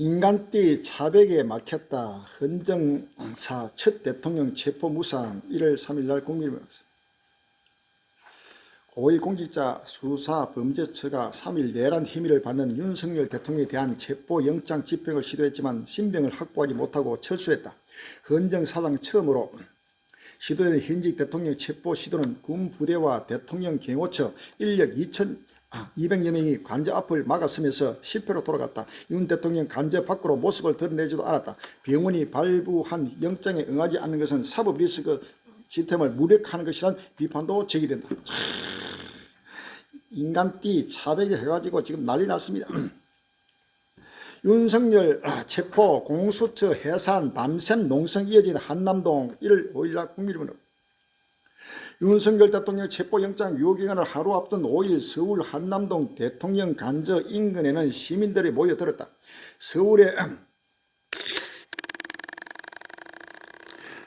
인간띠 차백에 막혔다. 헌정사 첫 대통령 체포 무상. 1월 3일날 국민의힘 고위공직자 수사범죄처가 3일 내란 혐의를 받는 윤석열 대통령에 대한 체포영장 집행을 시도했지만 신병을 확보하지 못하고 철수했다. 헌정사상 처음으로 시도된 현직 대통령 체포 시도는 군 부대와 대통령 경호처 인력 200여 명이 관저 앞을 막았으면서 실패로 돌아갔다. 윤 대통령 관저 밖으로 모습을 드러내지도 않았다. 병원이 발부한 영장에 응하지 않는 것은 사법 리스크 시스템을 무력화하는 것이란 비판도 제기된다. 인간띠 차별이 해가지고 지금 난리 났습니다. 윤석열 체포, 공수처 해산, 밤샘 농성 이어진 한남동 1월 5일날 국민의힘은 윤석열 대통령 체포영장 유효기간을 하루 앞둔 5일 서울 한남동 대통령 관저 인근에는 시민들이 모여들었다. 서울에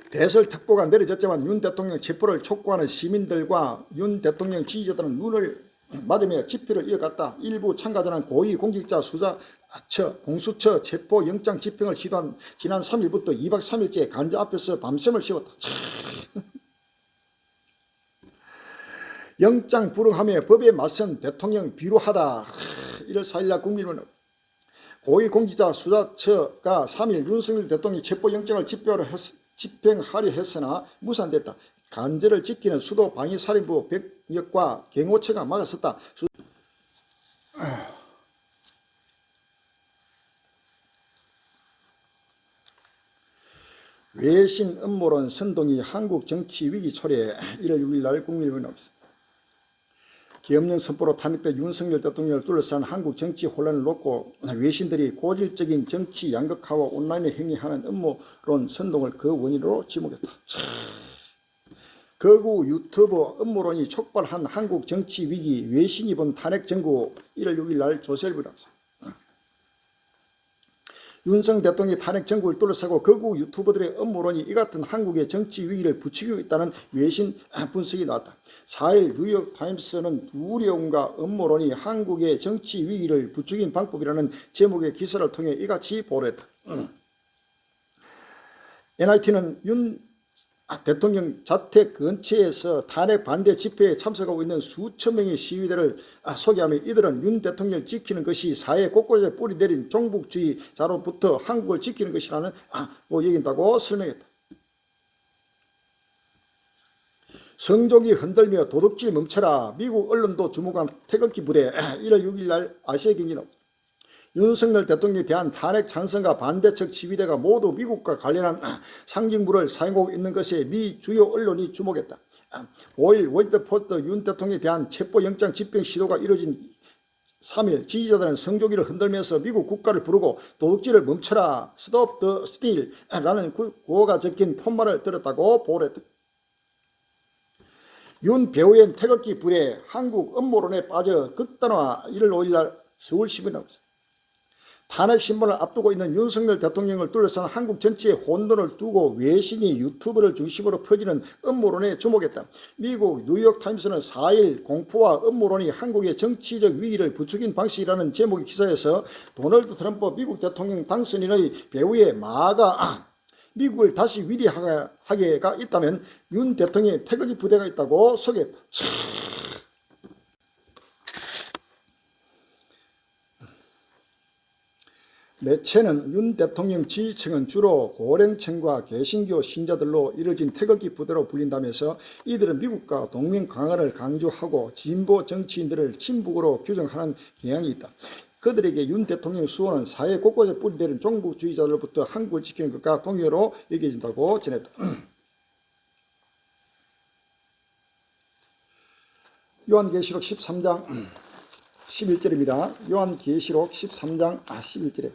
대설특보가 내려졌지만 윤 대통령 체포를 촉구하는 시민들과 윤 대통령 지지자들은 눈을 맞으며 집회를 이어갔다. 일부 참가자는 고위공직자 공수처 체포영장 집행을 시도한 지난 3일부터 2박 3일째 관저 앞에서 밤샘을 씌웠다. 영장 불응하며 법에 맞선 대통령 비루하다. 1월 4일날 국민의힘은 고위공직자 수사처가 3일 윤석열 대통령 체포영장을 집행하려 했으나 무산됐다. 관저를 지키는 수도방위사령부 백력과 경호처가 막았었다. 외신 음모론 선동이 한국 정치 위기 초래에 1월 6일날 국민의힘은 없습니다. 계엄령 선포로 탄핵된 윤석열 대통령을 둘러싼 한국 정치 혼란을 놓고 외신들이 고질적인 정치 양극화와 온라인에 행위하는 음모론 선동을 그 원인으로 지목했다. 거구 유튜버 음모론이 촉발한 한국 정치 위기, 외신이 본 탄핵 정국. 1월 6일날 조선일보다 윤석 대통령의 탄핵 정국을 둘러싸고 거구 유튜버들의 음모론이 이 같은 한국의 정치 위기를 부추기고 있다는 외신 분석이 나왔다. 4일 뉴욕타임스는 두려움과 음모론이 한국의 정치 위기를 부추긴 방법이라는 제목의 기사를 통해 이같이 보도했다. NIT는 윤 대통령 자택 근처에서 탄핵 반대 집회에 참석하고 있는 수천 명의 시위대를 소개하며 이들은 윤 대통령을 지키는 것이 사회 곳곳에 뿌리 내린 종북주의자로부터 한국을 지키는 것이라는 얘기한다고 설명했다. 성족이 흔들며 도둑질 멈춰라. 미국 언론도 주목한 태극기 부대. 1월 6일날 아시아경제는 윤석열 대통령에 대한 탄핵 찬성과 반대측 시위대가 모두 미국과 관련한 상징물을 사용하고 있는 것에 미 주요 언론이 주목했다. 5일 워싱턴포스트 윤 대통령에 대한 체포영장 집행 시도가 이루어진 3일 지지자들은 성조기를 흔들면서 미국 국가를 부르고 도둑질을 멈춰라, Stop the Steal 라는 구호가 적힌 푯말을 들었다고 보도했다. 윤 배우의 태극기 부대 한국 음모론에 빠져 극단화. 1월 5일날 서울신문에 나왔습니다. 탄핵 신문을 앞두고 있는 윤석열 대통령을 둘러싼 한국 전체의 혼돈을 두고 외신이 유튜브를 중심으로 퍼지는 음모론에 주목했다. 미국 뉴욕타임스는 4일 공포와 음모론이 한국의 정치적 위기를 부추긴 방식이라는 제목의 기사에서 도널드 트럼프 미국 대통령 당선인의 배후에 마가 미국을 다시 위대하게가 있다면 윤 대통령의 태극기 부대가 있다고 소개했다. 매체는 윤 대통령 지지층은 주로 고령층과 개신교 신자들로 이뤄진 태극기 부대로 불린다면서 이들은 미국과 동맹 강화를 강조하고 진보 정치인들을 친북으로 규정하는 경향이 있다. 그들에게 윤 대통령 수호는 사회 곳곳에 뿌리내린 종북주의자들로부터 한국을 지키는 것과 동의어로 여겨진다고 전했다. 요한계시록 13장 11절입니다. 요한계시록 13장 11절에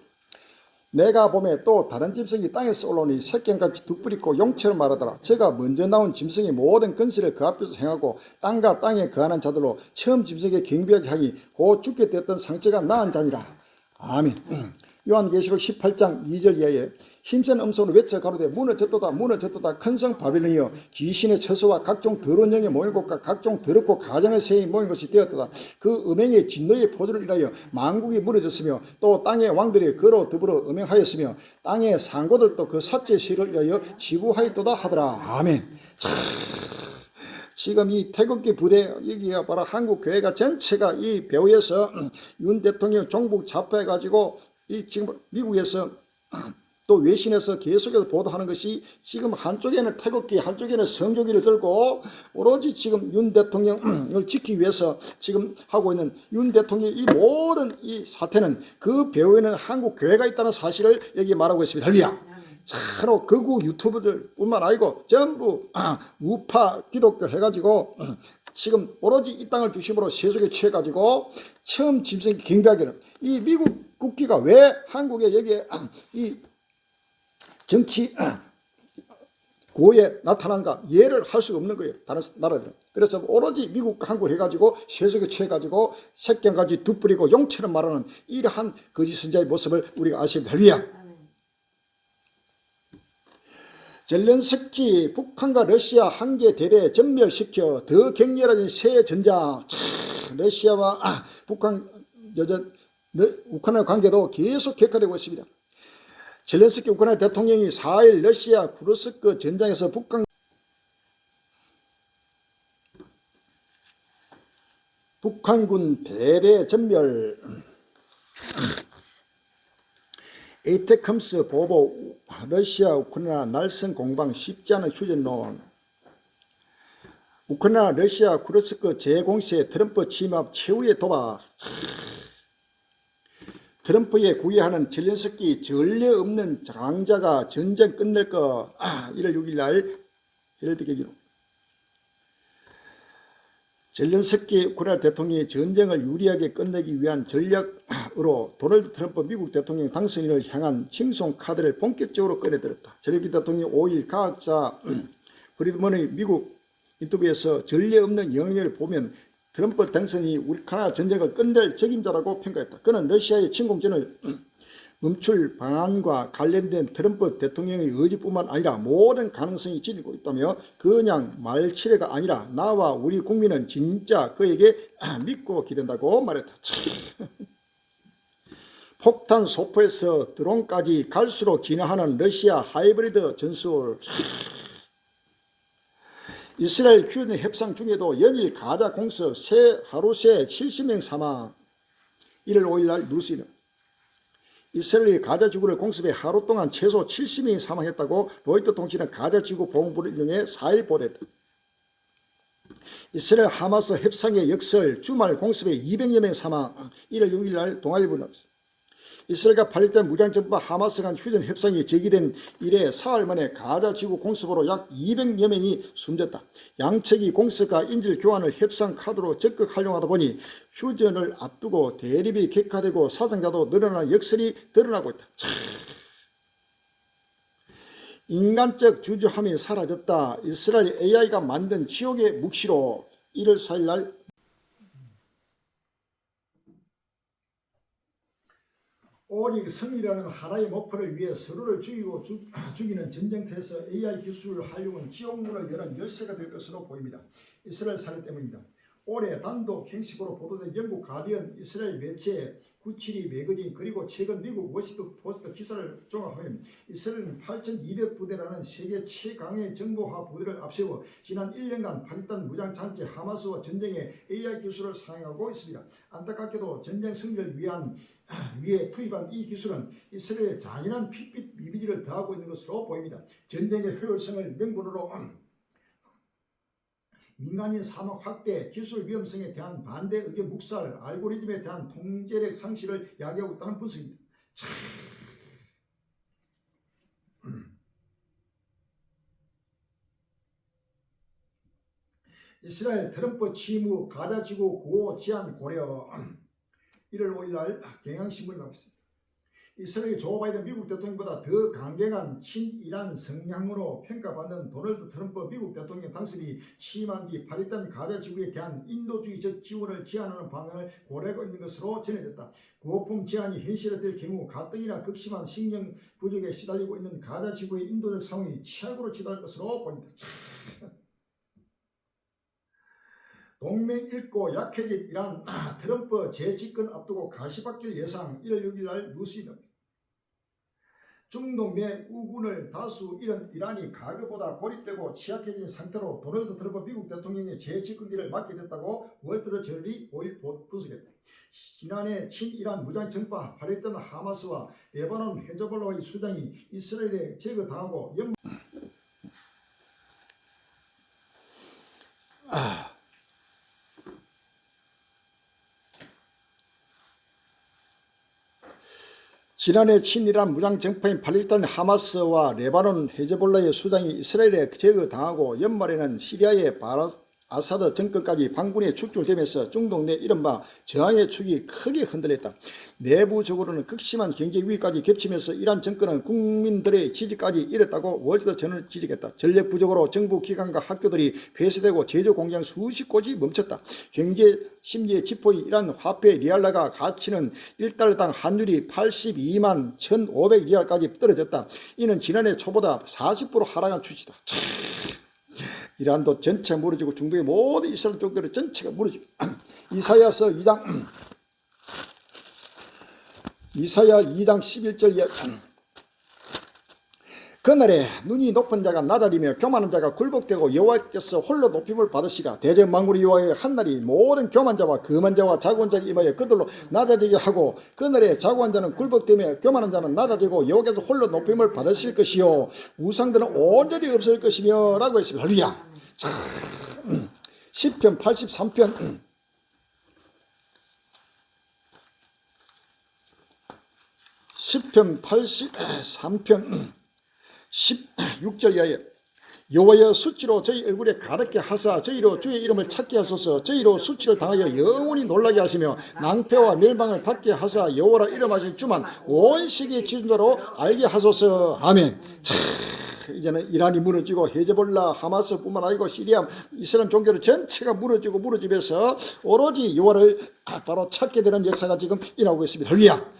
내가 보매 또 다른 짐승이 땅에서 올라오니 새끼같이 두 뿔 있고 용처럼 말하더라. 제가 먼저 나온 짐승이 모든 건설을 그 앞에서 행하고 땅과 땅에 거하는 자들로 처음 짐승에게 경배하게 하니 곧 죽게 되었던 상처가 나은 자니라. 아멘. 요한계시록 18장 2절 이하에 힘센 음성으로 외쳐 가로되 무너졌도다 무너졌도다 큰 성 바빌론이여 귀신의 처소와 각종 더러운 영이 모인 곳과 각종 더럽고 가장의 새이 모인 것이 되었도다. 그 음행의 진노의 포도를 인하여 만국이 무너졌으며 또 땅의 왕들이 그로 더불어 음행하였으며 땅의 상고들도 그 삿제 시를 인하여 지구하였도다 하더라. 아멘. 지금 이 태극기 부대 여기가 바로 한국 교회가 전체가 이 배후에서 윤 대통령 종북 잡혀가지고 이 지금 미국에서 또 외신에서 계속해서 보도하는 것이 지금 한쪽에는 태극기 한쪽에는 성조기를 들고 오로지 지금 윤 대통령을 지키기 위해서 지금 하고 있는 윤 대통령의 이 모든 이 사태는 그 배후에는 한국 교회가 있다는 사실을 여기 말하고 있습니다. 할렐루야. 바로 극우 유튜브들 뿐만 아니고 전부 우파 기독교 해가지고 지금 오로지 이 땅을 중심으로 세속에 취해가지고 처음 짐승 경비하기는 이 미국 국기가 왜 한국에 여기에 이 정치 고에 나타난가 이해를 할 수가 없는 거예요. 다른 나라들은. 그래서 오로지 미국과 한국을 해가지고 세속에 취해가지고 색경까지 두 뿌리고 용처럼 말하는 이러한 거짓 선자의 모습을 우리가 아시면 할렐루야. 젤렌스키 북한과 러시아 한계 대대 전멸시켜 더 격렬해진 새 전장. 러시아와 북한 우크라이나 관계도 계속 격화되고 있습니다. 젤렌스키 우크라이나 대통령이 4일 러시아 쿠르스크 전장에서 북한군 대대 전멸 에이테컴스 보복 러시아 우크라이나 날선 공방 쉽지 않은 휴전론 우크라이나 러시아 쿠르스크 재공세 트럼프 침합 최후의 도박 트럼프에 구애하는 젤렌스키 전례 없는 장자가 전쟁 끝낼 것 1월 6일 날 헤럴드 계기로 젤렌스키 우크라이나 대통령이 전쟁을 유리하게 끝내기 위한 전략으로 도널드 트럼프 미국 대통령 당선인을 향한 칭송 카드를 본격적으로 꺼내들었다. 젤렌스키 대통령이 5일 과학자 프리드먼의 미국 인터뷰에서 전례 없는 영향을 보면 트럼프 당선인이 우크라이나 전쟁을 끝낼 책임자라고 평가했다. 그는 러시아의 침공전을 멈출 방안과 관련된 트럼프 대통령의 의지뿐만 아니라 모든 가능성이 지니고 있다며 그냥 말치레가 아니라 나와 우리 국민은 진짜 그에게 믿고 기댄다고 말했다. 폭탄 소포에서 드론까지 갈수록 진화하는 러시아 하이브리드 전술 이스라엘 휴전 협상 중에도 연일 가자 공습 하루 새 70명 사망 1월 5일 날 뉴스는 이스라엘이 가자 지구를 공습해 하루 동안 최소 70명이 사망했다고 로이터 통신은 가자 지구 보훈부를 이용해 4일 보도했다. 이스라엘 하마스 협상의 역설 주말 공습에 200여 명 사망 1월 6일 날 동아일보 나왔습니다. 이스라엘과 팔레스타인 무장정부와 하마스 간 휴전 협상이 제기된 이래 사흘 만에 가자 지구 공습으로 약 200여 명이 숨졌다. 양측이 공습과 인질 교환을 협상 카드로 적극 활용하다 보니 휴전을 앞두고 대립이 격화되고 사상자도 늘어나는 역설이 드러나고 있다. 인간적 주저함이 사라졌다. 이스라엘 AI가 만든 지옥의 묵시로 1월 4일 날 오직 승리라는 하나의 목표를 위해 서로를 죽이는 전쟁터에서 AI 기술을 활용한 지옥문을 여는 열쇠가 될 것으로 보입니다. 이스라엘 사례 때문입니다. 올해 단독 형식으로 보도된 영국 가디언, 이스라엘 매체 972 매거진 그리고 최근 미국 워싱턴 포스트 기사를 종합하면 이스라엘은 8,200부대라는 세계 최강의 정보화 부대를 앞세워 지난 1년간 팔렸던 무장장치 하마스와 전쟁에 AI 기술을 사용하고 있습니다. 안타깝게도 전쟁 승리를 위해 투입한 이 기술은 이스라엘의 잔인한 핏빛 이미지를 더하고 있는 것으로 보입니다. 전쟁의 효율성을 명분으로 민간인 사망 확대, 기술 위험성에 대한 반대 의견 묵살, 알고리즘에 대한 통제력 상실을 야기하고 있다는 분석입니다. 이스라엘 트럼프 취임 가자지구 구호 제한 고려 1월 5일 날 경향신문이 나오고 있습니다. 이스라엘 조 바이든 미국 대통령보다 더 강경한 친이란 성향으로 평가받는 도널드 트럼프 미국 대통령 당선이 취임한 뒤 팔레스타인 가자 지구에 대한 인도주의적 지원을 제한하는 방안을 고려하고 있는 것으로 전해졌다. 구호품 제한이 현실화될 경우 가뜩이나 극심한 식량 부족에 시달리고 있는 가자 지구의 인도적 상황이 최악으로 치달을 것으로 보인다. 동맹 잃고 약해진 이란 트럼프 재집권 앞두고 가시밭길 예상 1월 6일 날 뉴스입니다. 중동 내 우군을 다수 잃은 이란이 과거보다 고립되고 취약해진 상태로 도널드 트럼프 미국 대통령의 재집권기를 맡게 됐다고 월드저널이 5일 분석했다. 지난해 친이란 무장정파 팔레스타인 하마스와 레바논 헤즈볼라의 수장이 이스라엘에 제거당하고 지난해 친이란 무장정파인 팔레스타인 하마스와 레바논 헤즈볼라의 수장이 이스라엘에 제거당하고 연말에는 시리아의 아사드 정권까지 반군에 축출되면서 중동 내 이른바 저항의 축이 크게 흔들렸다. 내부적으로는 극심한 경제 위기까지 겹치면서 이란 정권은 국민들의 지지까지 잃었다고 월드저널을 지적했다. 전력 부족으로 정부 기관과 학교들이 폐쇄되고 제조 공장 수십 곳이 멈췄다. 경제 심리의 지포인 이란 화폐 리알라가 가치는 1달러당 환율이 82만 1,500리알까지 떨어졌다. 이는 지난해 초보다 40% 하락한 추세다. 이란도 전체 무너지고 중동의 모든 이스라엘 쪽들의 전체가 무너지고 이사야서 2장 11절 그날에 눈이 높은 자가 나다리며 교만한 자가 굴복되고 여호와께서 홀로 높임을 받으시라. 대전 만군의 여호와의 한날이 모든 교만 자와 금한 자와 자고한 자가 임하여 그들로 나다리게 하고 그날에 자고한 자는 굴복되며 교만한 자는 나다리고 여호와께서 홀로 높임을 받으실 것이요 우상들은 온전히 없을 것이며 라고 했습니다. 할렐루야. 시편 83편 83편 16절 이하에 여호와여 수치로 저희 얼굴에 가득히 하사 저희로 주의 이름을 찾게 하소서. 저희로 수치를 당하여 영원히 놀라게 하시며 낭패와 멸망을 받게 하사 여호와라 이름하신 주만 온 세계의 지존자로 알게 하소서. 아멘. 이제는 이란이 무너지고 헤즈볼라 하마스뿐만 아니고 시리아 이슬람 종교를 전체가 무너지면서 오로지 여호와를 바로 찾게 되는 역사가 지금 일어나고 있습니다. 할렐루야.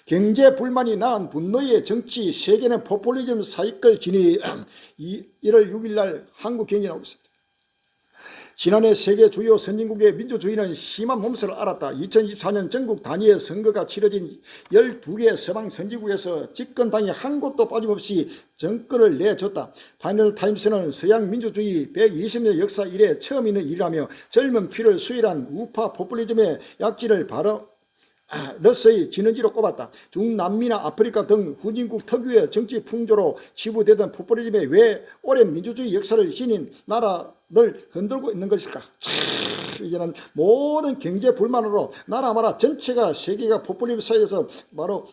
경제 불만이 낳은 분노의 정치 세계는 포퓰리즘 사이클 진이 1월 6일 날 한국 경제 나오고 있습니다. 지난해 세계 주요 선진국의 민주주의는 심한 몸살을 앓았다. 2024년 전국 단위의 선거가 치러진 12개 서방 선진국에서 집권당이 한 곳도 빠짐없이 정권을 내줬다. 파이널 타임스는 서양 민주주의 120년 역사 이래 처음 있는 일이라며 젊은 피를 수일한 우파 포퓰리즘의 약지를 바로 러스의 진원지로 꼽았다. 중남미나 아프리카 등 후진국 특유의 정치 풍조로 치부되던 포퓰리즘의 왜 오랜 민주주의 역사를 지닌 나라를 흔들고 있는 것일까? 이제는 모든 경제 불만으로 나라 전체가 세계가 포퓰리즘 사이에서 바로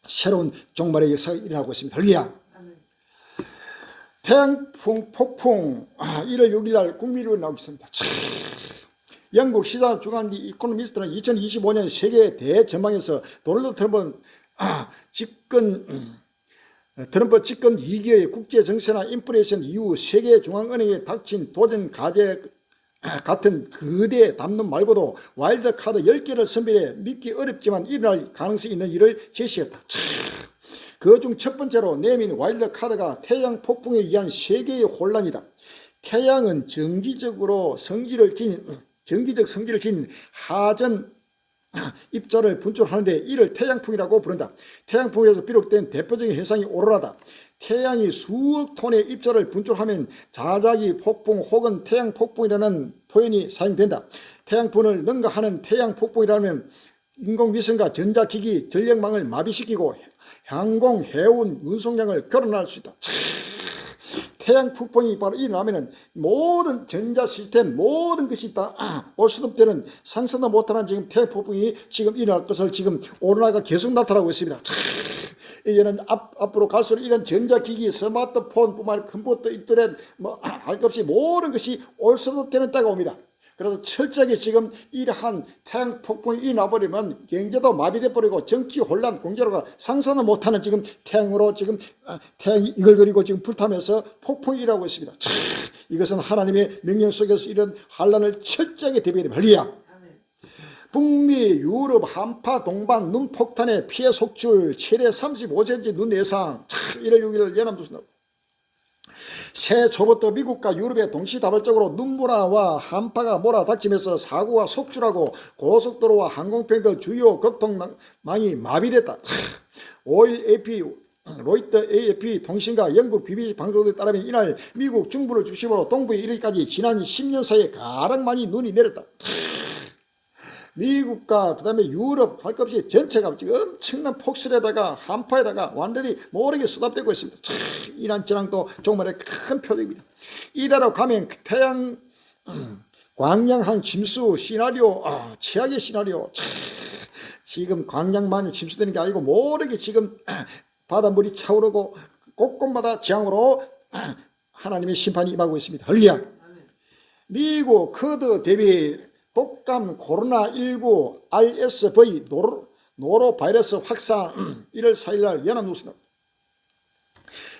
새로운 종말의 역사가 일어나고 있습니다. 할렐루야. 태양풍 폭풍 1월 6일 날 국민으로 나오고 있습니다. 영국 시사 주간지 이코노미스트는 2025년 세계 대전망에서 도널드 트럼프 집권 2기의 국제 정세나 인플레이션 이후 세계 중앙은행에 닥친 도전 과제 같은 거대 담론 말고도 와일드 카드 10개를 선별해 믿기 어렵지만 일어날 가능성이 있는 일을 제시했다. 그중 첫 번째로 내민 와일드 카드가 태양 폭풍에 의한 세계의 혼란이다. 태양은 정기적 성질을 지닌 하전 입자를 분출하는데 이를 태양풍이라고 부른다. 태양풍에서 비롯된 대표적인 현상이 오로라다. 태양이 수억 톤의 입자를 분출하면 자작이 폭풍 혹은 태양폭풍이라는 표현이 사용된다. 태양풍을 능가하는 태양폭풍이라면 인공위성과 전자기기, 전력망을 마비시키고 항공, 해운, 운송량을 결혼할 수 있다. 태양 폭풍이 바로 일어나면은 모든 전자 시스템 모든 것이 다 올수습되는 상상도 못하는 지금 태양 폭풍이 지금 일어날 것을 지금 오로라가 계속 나타나고 있습니다. 이제는 앞으로 갈수록 이런 전자기기, 스마트폰뿐만 아니라 컴퓨터, 인터넷 할 것 없이 모든 것이 올수습되는 때가 옵니다. 그래서 철저하게 지금 이러한 태양 폭풍이 일어나버리면 경제도 마비돼 버리고 정치 혼란 공제로가 상상을 못하는 지금 태양으로 지금 태양이 이글거리고 지금 불타면서 폭풍이 일어나고 있습니다. 이것은 하나님의 명령 속에서 이런 환란을 철저하게 대비해야 할렐루야. 북미, 유럽, 한파, 동반, 눈폭탄의 피해 속출 최대 35cm 눈 예상. 1월 6일 연합뉴스입니다. 새해 초부터 미국과 유럽에 동시다발적으로 눈보라와 한파가 몰아닥치면서 사고가 속출하고 고속도로와 항공편 등 주요 교통망이 마비됐다. 5일 AP 로이터 AFP 통신과 영국 BBC 방송에 따르면 이날 미국 중부를 중심으로 동부에 이르기까지 지난 10년 사이에 가장 많이 눈이 내렸다. 미국과 그 다음에 유럽 할 것 없이 전체가 지금 엄청난 폭설에다가 한파에다가 완전히 모르게 수답되고 있습니다. 이란 지랑도 정말의 큰 표적입니다. 이대로 가면 태양 광양항 침수 시나리오, 최악의 시나리오. 지금 광양만이 침수되는 게 아니고 모르게 지금 바닷물이 차오르고 곳곳마다 재앙으로 하나님의 심판이 임하고 있습니다. 할렐루야. 미국 커드 대비 독감 코로나19 RSV 노로바이러스 확산 1월 4일날 연합뉴스입니다.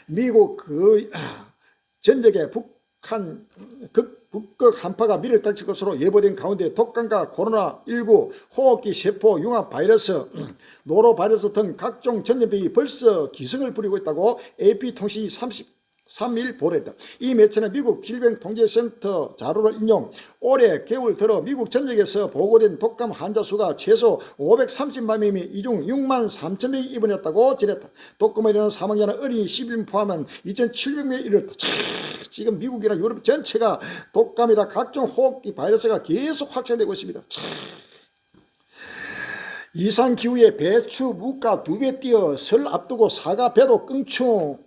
미국 전역에 북극 한파가 미래를 닥칠 것으로 예보된 가운데 독감과 코로나19 호흡기 세포 융합 바이러스 노로바이러스 등 각종 전염병이 벌써 기승을 부리고 있다고 AP통신이 3일 보도했다. 이 매체는 미국 질병통제센터 자료를 인용 올해 겨울 들어 미국 전역에서 보고된 독감 환자 수가 최소 530만 명이며 이 중 6만 3천 명이 입원했다고 전했다. 독감에 일어난 사망자는 어린이 11명 포함한 2,700명에 이르렀다. 지금 미국이나 유럽 전체가 독감이나 각종 호흡기 바이러스가 계속 확산되고 있습니다. 이상기후에 배추 무가 2배 뛰어 설 앞두고 사과 배도 껑충.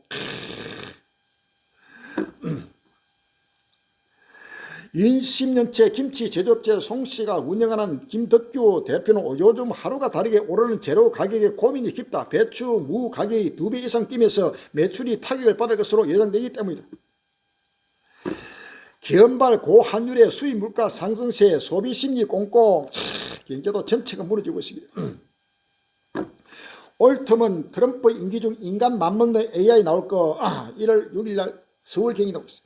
20년째 김치 제조업체 송씨가 운영하는 김덕규 대표는 요즘 하루가 다르게 오르는 재료 가격에 고민이 깊다. 배추, 무 가격이 2배 이상 뛰면서 매출이 타격을 받을 것으로 예상되기 때문이다. 기업발 고환율의 수입 물가 상승세 소비심리 꽁꽁. 경제도 전체가 무너지고 있습니다. 올트먼 트럼프 임기 중 인간 맘먹는 AI 나올 거 1월 6일날 서울 경이 나오고 있습니다.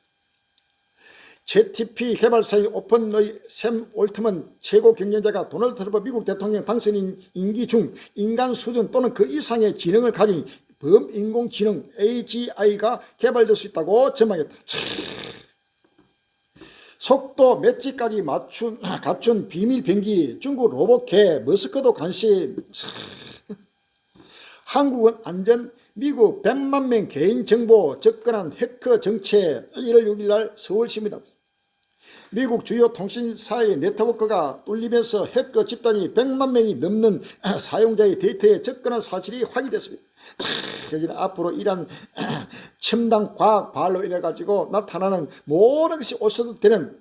GTP 개발사인 오픈의 샘 올트먼 최고 경영자가 도널드 트럼프 미국 대통령 당선인 임기 중 인간 수준 또는 그 이상의 지능을 가진 범인공지능 AGI가 개발될 수 있다고 전망했다. 속도 맷지까지 갖춘 비밀 병기 중국 로봇개 머스크도 관심. 한국은 안전 미국 100만 명 개인정보 접근한 해커 정체 1월 6일날 서울시입니다. 미국 주요 통신사의 네트워크가 뚫리면서 해커 집단이 100만 명이 넘는 사용자의 데이터에 접근한 사실이 확인됐습니다. 여기는 앞으로 이런 첨단 과학 발로 인해 가지고 나타나는 모든 것이 오셔도 되는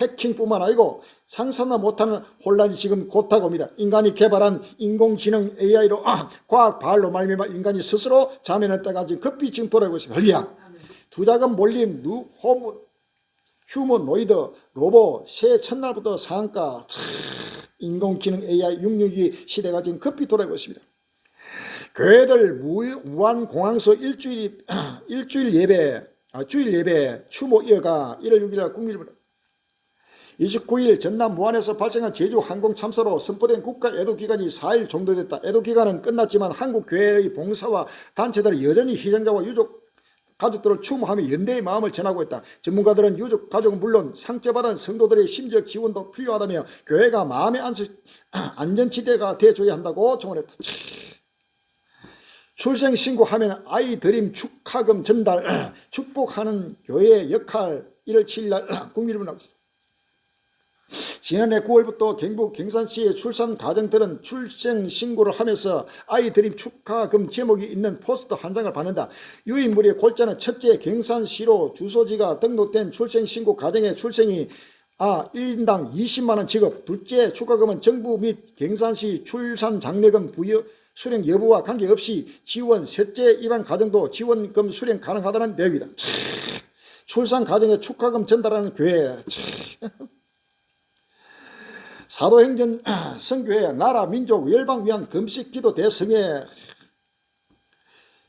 해킹뿐만 아니고 상상도 못하는 혼란이 지금 곧 다가옵니다. 인간이 개발한 인공지능 AI로 과학 발로 말미암아 인간이 스스로 자면을 떠가지고 급히 지금 돌아오고 있습니다. 할렐루야. 투자금 몰림 휴머노이드 로봇 새해 첫날부터 상한가. 인공지능 AI 662 시대가 지금 급히 돌아오고 있습니다. 교회들 무한공항서 주일 예배 추모 이어가 1월 6일 국민일보 29일 전남 무안에서 발생한 제주 항공 참사로 선포된 국가 애도기간이 4일 종료됐다. 애도기간은 끝났지만 한국교회의 봉사와 단체들은 여전히 희생자와 유족 가족들을 추모하며 연대의 마음을 전하고 있다. 전문가들은 유족 가족은 물론 상처받은 성도들의 심적 지원도 필요하다며 교회가 마음의 안전지대가 되어줘야 한다고 조언했다. 출생신고하면 아이드림 축하금 전달 축복하는 교회의 역할 1월 7일 국민일보 나왔습니다. 지난해 9월부터 경북 경산시의 출산 가정들은 출생신고를 하면서 아이드림 축하금 제목이 있는 포스터 한 장을 받는다. 유인물의 골자는 첫째 경산시로 주소지가 등록된 출생신고 가정의 출생이 1인당 20만원 지급, 둘째 축하금은 정부 및 경산시 출산장려금 부여 수령 여부와 관계없이 지원, 셋째 입양 가정도 지원금 수령 가능하다는 내용이다. 출산 가정에 축하금 전달하는 교회. 사도행전 선교회 나라 민족 열방 위한 금식 기도 대성에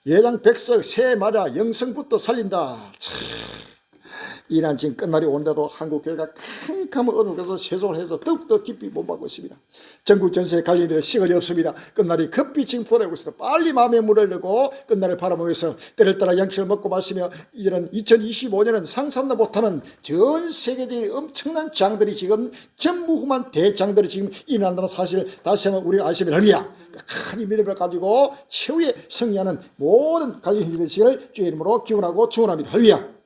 예장 백석 새 맞아 영성부터 살린다. 이란 지금 끝날이 오는데도 한국교회가 캄캄한 어둠에서 세속을 해서 더욱더 깊이 못받고 있습니다. 전국 전세에 갈리들 시간이 없습니다. 끝날이 급히 지금 돌아오고 있습니다. 빨리 마음에 물을 내고 끝날을 바라보면서 때를 따라 양식을 먹고 마시며 이런 2025년은 상상도 못하는 전 세계적인 엄청난 장들이 지금 전무후무한 대장들이 지금 일어난다는 사실을 다시 한번 우리가 아시면 할렐루야. 큰 믿음을 가지고 최후의 승리하는 모든 갈리 힘이 되시기를 주의 이름으로 기원하고 축원합니다. 할렐루야.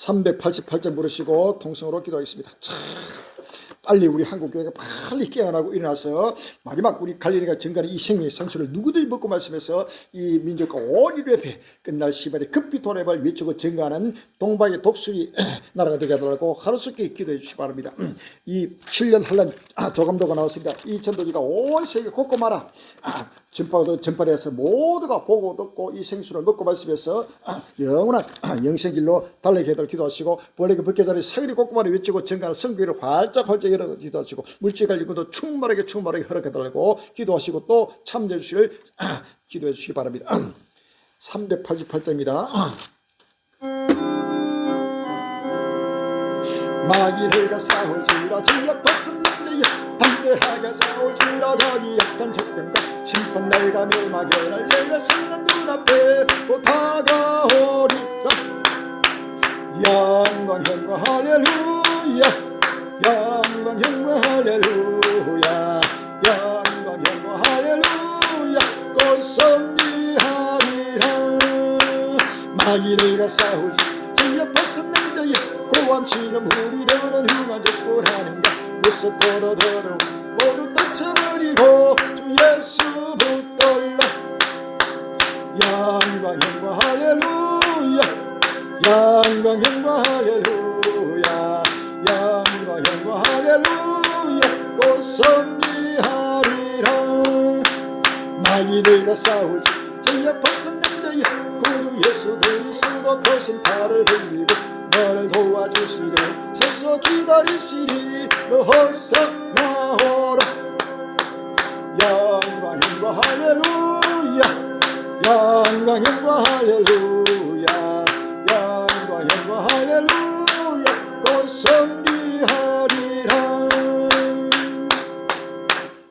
388절 물으시고 통성으로 기도하겠습니다. 빨리 우리 한국교회가 빨리 깨어나고 일어나서 마지막 우리 갈릴리가 증가하는 이 생명의 상수를 누구든지 먹고 말씀해서 이 민족과 온 인류 앞에 끝날 시발에 급히 돌아발 외치고 증가하는 동방의 독수리 나라가 되게 하더라고 하루속히 기도해 주시기 바랍니다. 이 7년 한란 조감도가 나왔습니다. 이 전도지가 온 세계 곳곳마다 전파해서 모두가 보고 듣고 이 생수를 먹고 말씀해서 영원한 영생길로 달리게 하도록 기도하시고 벌레가 벗겨자리 사기리 곳곳마다 외치고 증가하는 성교회를 활짝 열어 기도하시고 물질 인구도 충만하게 허락해달라고 기도하시고 또 참여해 주시길 기도해 주시기 바랍니다. 388자입니다. 마귀들과 싸울지라 지역 벗은 반대하게 싸울지라 자기 약한 적병과 심판 날과 매마개를 내가 쏟는 눈앞에 또 다가오리라. 영광 현과 할렐루야. 영광 영광 할렐루야. 영광 영광 할렐루야. 곧 승리하리라. 마귀들과 싸우지 지역 벗었는데 고함치는 우리들은 흥한 적불하는가 무섭고도 더러워 모두 떨쳐버리고 주 예수 붙들라. 영광 영광 할렐루야. 영광 영광 할렐루야. 영광 영광 할렐루야. 곧 승리하리라. 마귀들과 싸우지 지역 벗었는데 구주 예수 그리스도 거신 팔을 들리고 너를 도와주시려 서서 기다리시리. 너 어서 나오라. 영광 영광 할렐루야. 영광 영광 할렐루야. 영광 영광 할렐루야. 곧 승리하리라.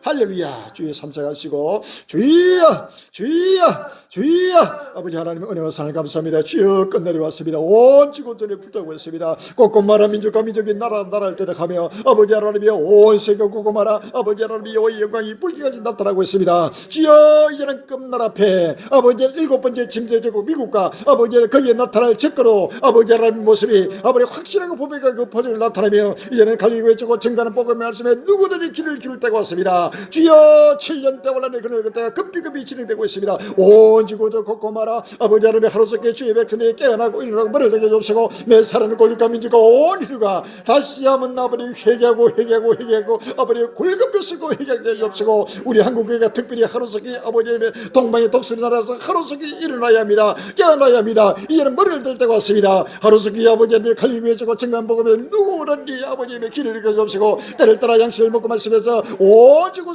할렐루야. 주의 삼사하시고 주여 주여 주여. 아버지 하나님 은혜와 사랑을 감사합니다. 주여 끝날이 왔습니다. 온 지구전에 붙잡고 있습니다. 곳곳마다 민족과 민족이 나라를 때려가며 아버지 하나님이여 온 세계 곳곳마다 아버지 하나님이여 영광이 불기까지 나타나고 있습니다. 주여 이제는 끝날 앞에 아버지 7번째 침대제국 미국과 아버지 거기에 나타날 적그로 아버지 하나님 모습이 아버지 확실하고 보배가 그 포장을 나타나며 이제는 갈리고 외치고 증가하는 복음의 말씀에 누구든지 길을 기울 때가 왔습니다. 주여 7년 동안의 그때가 급히 진행되고 있습니다. 온 지구도 곳곳마다 아버지 하나님의 하루속에 주의 백성들이 깨어나고 일어나고 머리를 내게 줍시고 내 사랑하는 권력과 민족과 온 인류가 다시 한번 아버지 회개하고 아버지 굴금표 쓰고 회개하게 줍시고 우리 한국교회가 특별히 하루속에 아버지 하나님의 동방의 독수리 나라에서 하루속에 일어나야 합니다. 깨어나야 합니다. 이제는 머리를 들 때가 왔습니다. 하루속에 아버지 하나님의 칼리고 해주고 증거한 복음에 누구든지 아버지 하나님의 길을 이끌어 줍시고 때를 따라 양식을 먹고 말씀해서 온 지구를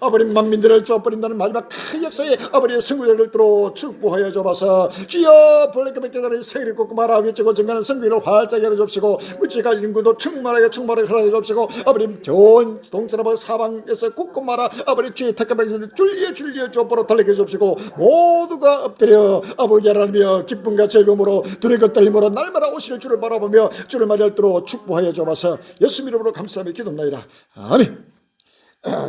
아버지 만민들을 쫓아버린다는 마지막 큰 역사에 아버지의 선구자를 들어 축복하여 주옵소서. 주여 벌레가 맺게다니 세계를 꺾고마라 외치고 증가하는 선구를 활짝 열어줍시고 물질과 인구도 충만하게 허락해 주옵시고 아버지 좋은 동서남북 사방에서 곳곳마다 아버지 주의 택한 백성들 줄리어 쫓보러 달리게 주옵시고 모두가 엎드려 아버지 하나님이여 기쁨과 즐거움으로 두려움과 떨림으로 날마다 오실 주를 바라보며 주를 맞이할 도록 축복하여 주옵소서. 예수 이름으로 감사하며 기도합니다. 아멘.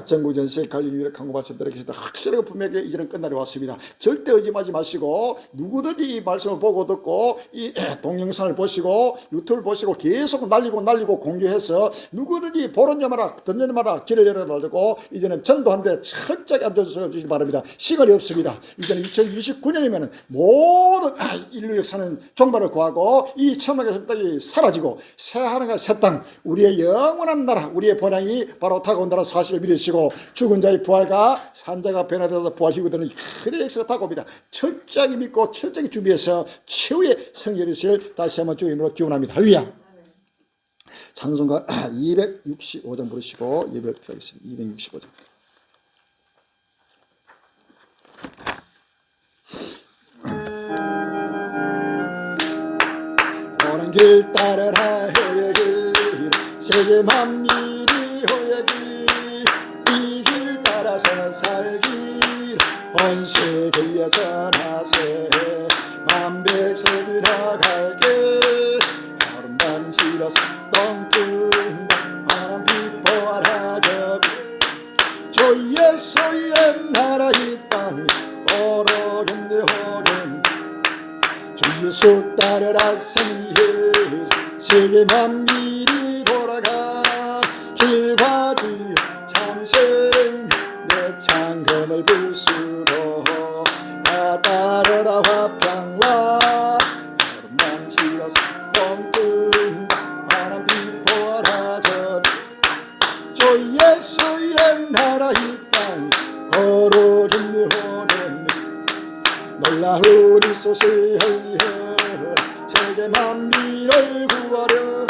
전국 전세 관리 위력 강구 말씀드리겠습니다. 확실하게 분명하게 이제는 끝날이 왔습니다. 절대 의심하지 마시고 누구든지 이 말씀을 보고 듣고 이 동영상을 보시고 유튜브를 보시고 계속 날리고 공유해서 누구든지 보는 자마다 듣는 자마다 길을 열어달고 이제는 전도하는데 철저하게 앉아주시기 바랍니다. 시간이 없습니다. 이제는 2029년이면 모든 인류 역사는 종말을 구하고 이 천국의 땅이 사라지고 새 하늘과 새 땅, 우리의 영원한 나라, 우리의 번영이 바로 다가온다는 사실을 믿으시고 죽은 자의 부활과 산자가 변화되어서 부활시키고 되는 그의 역사가 다가옵니다. 철저하게 믿고 철저하게 준비해서 최후의 성결이실 다시 한번 주의 이름으로 기원합니다. 할렐루야. 찬송가 265장 부르시고 예배를 드리겠습니다. 265장. 오는 길 따르라 해의 길 세계 만민이 호의 길이 길 따라서 살길 온 세계에 전하세 만백성이 나갈게 아름다운 지라서 똥뜬다 바람 비포하라 저 예수의 나라 이 땅 오르겠네 호겐 주 예수 따르라 승리해 세계 만민이 돌아가 길과 지 참생 내 창금을 불수고 나 따르라 화평과 아름다운 지라서 뻥뜬 바람 비포하라 저 예수의 나라 이 땅 거룩인 호는 놀라운 이소스 흘려 세계 만민을 구하려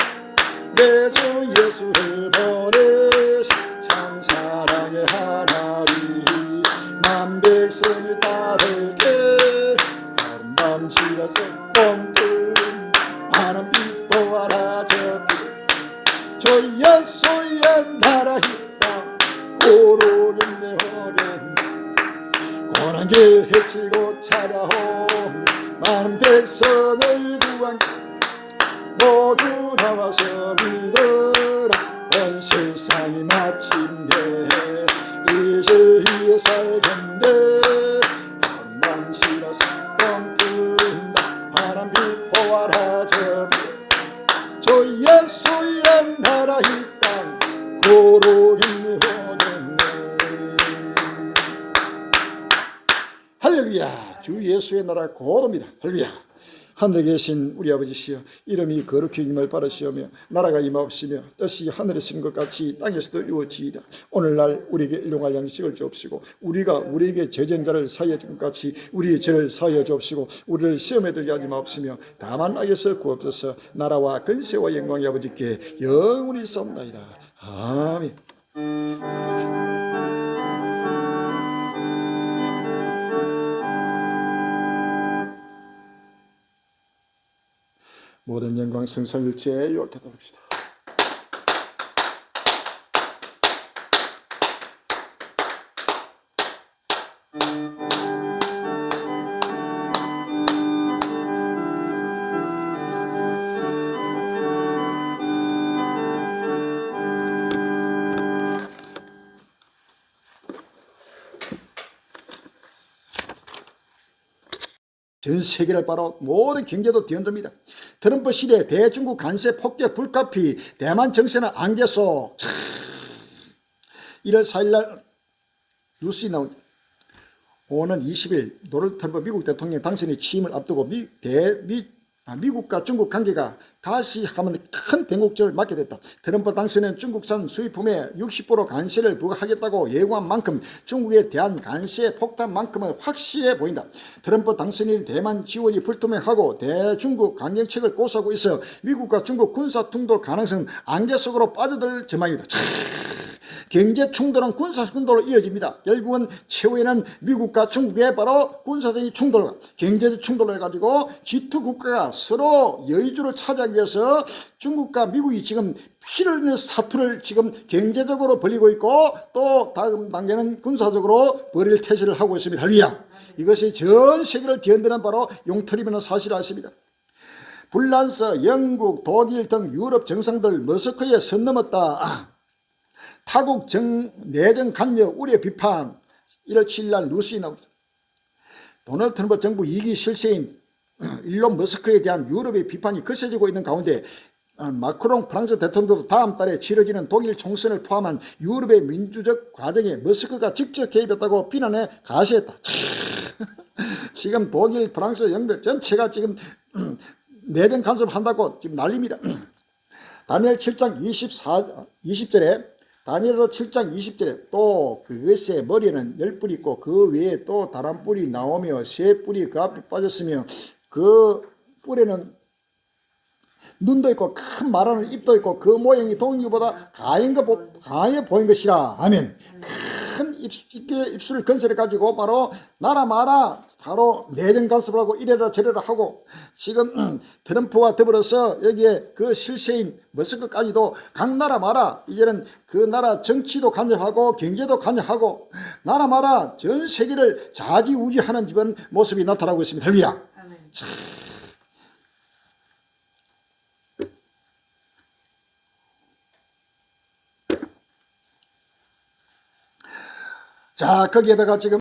내 주 예수를 보내 참 사랑의 하나님 만백성이 따를게 아름다운 지라서 뻥뜬 바람 비포하라 저 예수의 나라 있다 오르겠네 호련 고난길 헤치고 찾아온 많은 백성을 구한 모두 나와서 믿어라 온 세상이 마침내 이제희에 살겠네 바람 실어서 뻥뜬다 바람 비포하라 저 예수의 나라 이 땅 고르겠네 할렐루야. 주 예수의 나라 고도입니다. 할렐루야. 하늘에 계신 우리 아버지시여 이름이 거룩히 임을 바라시오며 나라가 임하옵시며 뜻이 하늘에 쓰는 것 같이 땅에서도 이루어지이다. 오늘날 우리에게 일용할 양식을 주옵시고 우리가 우리에게 죄진 자를 사하여 준 것 같이 우리의 죄를 사하여 주옵시고 우리를 시험에 들게 하지 마옵시며 다만 악에서 구하옵소서. 나라와 근세와 영광이 아버지께 영원히 있사옵나이다. 아멘. 모든 영광 성삼일체에 요약하도록 합시다. 전 세계를 바로 모든 경제도 뒤흔듭니다. 트럼프 시대 대중국 관세 폭격 불가피 대만 정세는 안개 속 1월 4일날 뉴스에 나온 오는 20일 도널드 트럼프 미국 대통령 당선인 취임을 앞두고 미국과 중국 관계가 다시 한번 큰 변곡점을 맞게 됐다. 트럼프 당선인은 중국산 수입품에 60% 관세를 부과하겠다고 예고한 만큼 중국에 대한 관세 폭탄만큼은 확실해 보인다. 트럼프 당선인이 대만 지원이 불투명하고 대중국 강경책을 고수하고 있어 미국과 중국 군사 충돌 가능성 안개 속으로 빠져들 전망입니다. 경제 충돌은 군사 충돌로 이어집니다. 결국은 최후에는 미국과 중국의 바로 군사적인 충돌, 경제적 충돌을 해가지고 G2 국가가 서로 여의주를 차지하기 위해서 중국과 미국이 지금 피를 흘리는 사투를 지금 경제적으로 벌이고 있고 또 다음 단계는 군사적으로 벌일 태세를 하고 있습니다. 할렐루야. 이것이 전 세계를 뒤흔드는 바로 용털이라는 사실을 아십니다. 불란서, 영국, 독일 등 유럽 정상들 머스크에 선 넘었다. 타국 내정 간여 우려 비판 1월 7일 뉴스에 나옵니다. 도널드 트럼프 정부 2기 실세인 일론 머스크에 대한 유럽의 비판이 거세지고 있는 가운데 마크롱 프랑스 대통령도 다음 달에 치러지는 독일 총선을 포함한 유럽의 민주적 과정에 머스크가 직접 개입했다고 비난해 가시했다. 지금 독일, 프랑스, 영국 전체가 지금 내정 간섭한다고 지금 난립니다. 다니엘 7장 20절에 다니엘서 7장 20절에 또 그것의 머리에는 10뿔이 있고 그 위에 또 다른 뿔이 나오며 세 뿔이 그 앞에 빠졌으며 그 뿔에는 눈도 있고 큰 말하는 입도 있고 그 모양이 동이보다 강해 보인 것이라. 아멘. 큰 입술을 건설해 가지고 바로 나라 마라 바로 내정 간섭을 하고 이래라 저래라 하고 지금 트럼프와 더불어서 여기에 그 실세인 머스크까지도 각 나라 마라 이제는 그 나라 정치도 간섭하고 경제도 간섭하고 나라 마라 전 세계를 좌지우지하는 이번 모습이 나타나고 있습니다. 할렐루야. 자, 거기에다가 지금